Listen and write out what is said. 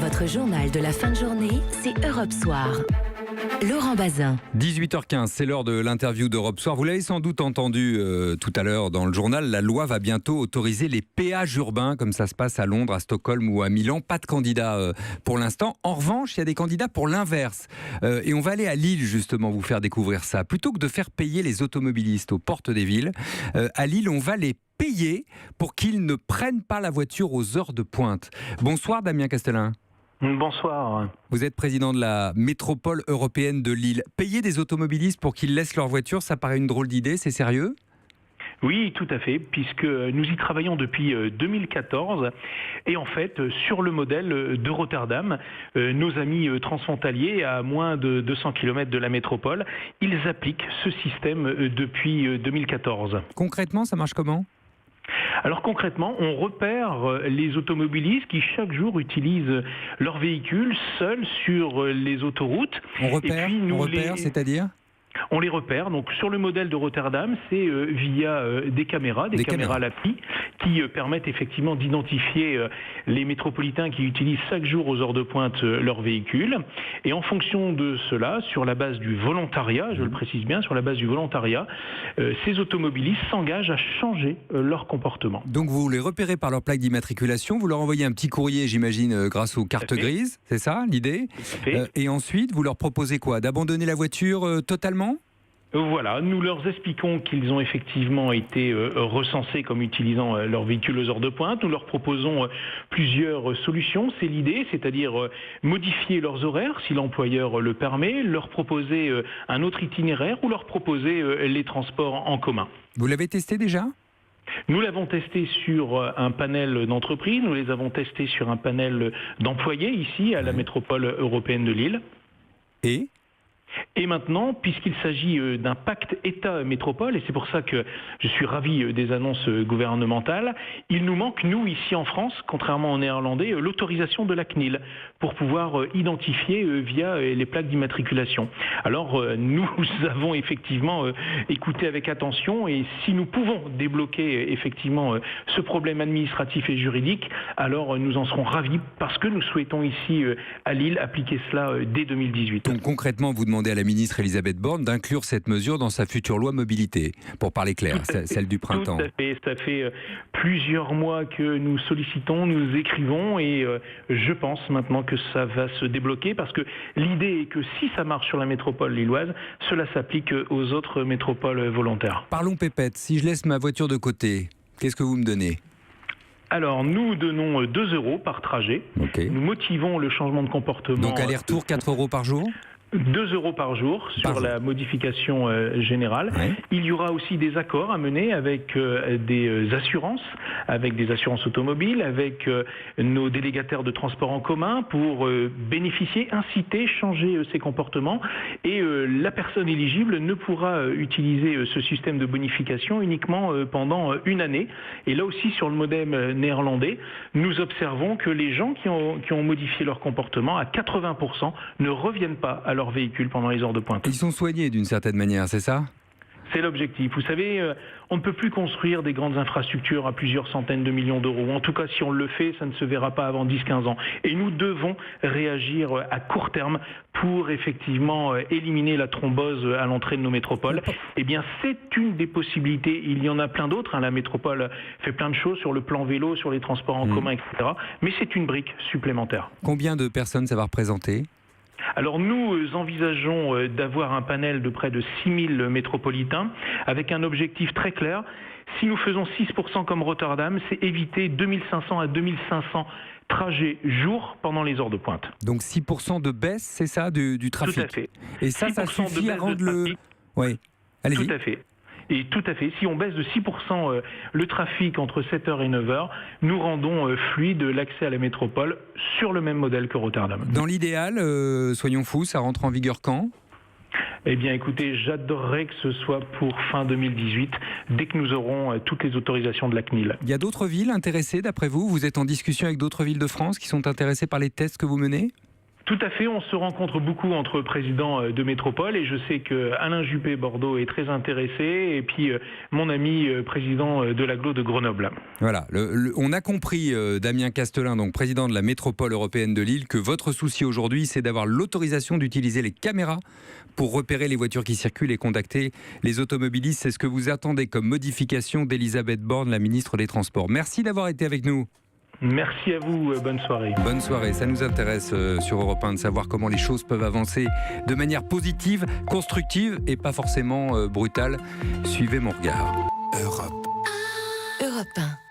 Votre journal de la fin de journée, c'est Europe Soir. Laurent Bazin. 18h15, c'est l'heure de l'interview d'Europe Soir. Vous l'avez sans doute entendu tout à l'heure dans le journal, la loi va bientôt autoriser les péages urbains, comme ça se passe à Londres, à Stockholm ou à Milan. Pas de candidats pour l'instant. En revanche, il y a des candidats pour l'inverse. Et on va aller à Lille, justement, vous faire découvrir ça. Plutôt que de faire payer les automobilistes aux portes des villes, à Lille, on va les payer pour qu'ils ne prennent pas la voiture aux heures de pointe. Bonsoir, Damien Castelin. Bonsoir. Vous êtes président de la métropole européenne de Lille. Payer des automobilistes pour qu'ils laissent leur voiture, ça paraît une drôle d'idée, c'est sérieux ? Oui, tout à fait, puisque nous y travaillons depuis 2014 et en fait, sur le modèle de Rotterdam, nos amis transfrontaliers à moins de 200 km de la métropole, ils appliquent ce système depuis 2014. Concrètement, ça marche comment ? Alors concrètement, on repère les automobilistes qui chaque jour utilisent leur véhicule seuls sur les autoroutes. On repère, c'est-à-dire ? On les repère. Donc sur le modèle de Rotterdam, c'est via des caméras à l'appui qui permettent effectivement d'identifier les métropolitains qui utilisent chaque jour aux heures de pointe leur véhicule. Et en fonction de cela, sur la base du volontariat, je le précise bien, sur la base du volontariat, ces automobilistes s'engagent à changer leur comportement. Donc vous les repérez par leur plaque d'immatriculation, vous leur envoyez un petit courrier, j'imagine, grâce aux cartes grises, c'est ça l'idée ? Et ensuite, vous leur proposez quoi ? D'abandonner la voiture totalement ? Voilà, nous leur expliquons qu'ils ont effectivement été recensés comme utilisant leur véhicule aux heures de pointe. Nous leur proposons plusieurs solutions, c'est l'idée, c'est-à-dire modifier leurs horaires si l'employeur le permet, leur proposer un autre itinéraire ou leur proposer les transports en commun. Vous l'avez testé déjà ? Nous l'avons testé sur un panel d'entreprises, nous les avons testés sur un panel d'employés ici à la métropole européenne de Lille. Et maintenant, puisqu'il s'agit d'un pacte État-métropole, et c'est pour ça que je suis ravi des annonces gouvernementales, il nous manque, nous, ici en France, contrairement aux Néerlandais, l'autorisation de la CNIL pour pouvoir identifier via les plaques d'immatriculation. Alors, nous avons effectivement écouté avec attention, et si nous pouvons débloquer effectivement ce problème administratif et juridique, alors nous en serons ravis, parce que nous souhaitons ici à Lille appliquer cela dès 2018. Donc concrètement, vous demandez à la ministre Elisabeth Borne d'inclure cette mesure dans sa future loi mobilité, pour parler clair, celle du printemps. Tout à fait, ça fait plusieurs mois que nous sollicitons, nous écrivons et je pense maintenant que ça va se débloquer parce que l'idée est que si ça marche sur la métropole lilloise, cela s'applique aux autres métropoles volontaires. Parlons pépette, si je laisse ma voiture de côté, qu'est-ce que vous me donnez ? Alors, nous donnons 2 € par trajet. Okay. Nous motivons le changement de comportement. Donc aller-retour 4 € par jour ? 2 € par jour sur la modification générale. Ouais. Il y aura aussi des accords à mener avec des assurances automobiles, avec nos délégataires de transport en commun pour bénéficier, inciter, changer ces comportements. Et la personne éligible ne pourra utiliser ce système de bonification uniquement pendant une année. Et là aussi, sur le modèle néerlandais, nous observons que les gens qui ont modifié leur comportement, à 80%, ne reviennent pas à leur véhicule pendant les heures de pointe. Ils sont soignés d'une certaine manière, c'est ça ? C'est l'objectif. Vous savez, on ne peut plus construire des grandes infrastructures à plusieurs centaines de millions d'euros. En tout cas, si on le fait, ça ne se verra pas avant 10-15 ans. Et nous devons réagir à court terme pour effectivement éliminer la thrombose à l'entrée de nos métropoles. Eh bien, c'est une des possibilités. Il y en a plein d'autres. La métropole fait plein de choses sur le plan vélo, sur les transports en commun, etc. Mais c'est une brique supplémentaire. Combien de personnes ça va représenter ? Alors nous envisageons d'avoir un panel de près de 6000 métropolitains avec un objectif très clair. Si nous faisons 6% comme Rotterdam, c'est éviter 2500 à 2500 trajets jour pendant les heures de pointe. Donc 6% de baisse, c'est ça, du trafic ? Tout à fait. Et ça suffit à rendre le... Oui, allez-y. Tout à fait. Et tout à fait, si on baisse de 6% le trafic entre 7h et 9h, nous rendons fluide l'accès à la métropole sur le même modèle que Rotterdam. Dans l'idéal, soyons fous, ça rentre en vigueur quand ? Eh bien écoutez, j'adorerais que ce soit pour fin 2018, dès que nous aurons toutes les autorisations de la CNIL. Il y a d'autres villes intéressées d'après vous ? Vous êtes en discussion avec d'autres villes de France qui sont intéressées par les tests que vous menez ? Tout à fait, on se rencontre beaucoup entre présidents de métropole et je sais que Alain Juppé Bordeaux est très intéressé et puis mon ami président de l'agglo de Grenoble. Voilà, on a compris, Damien Castelin, donc président de la métropole européenne de Lille, que votre souci aujourd'hui, c'est d'avoir l'autorisation d'utiliser les caméras pour repérer les voitures qui circulent et contacter les automobilistes. C'est ce que vous attendez comme modification d'Elisabeth Borne, la ministre des Transports. Merci d'avoir été avec nous. Merci à vous, bonne soirée. Bonne soirée, ça nous intéresse sur Europe 1 de savoir comment les choses peuvent avancer de manière positive, constructive et pas forcément brutale. Suivez mon regard. Europe 1.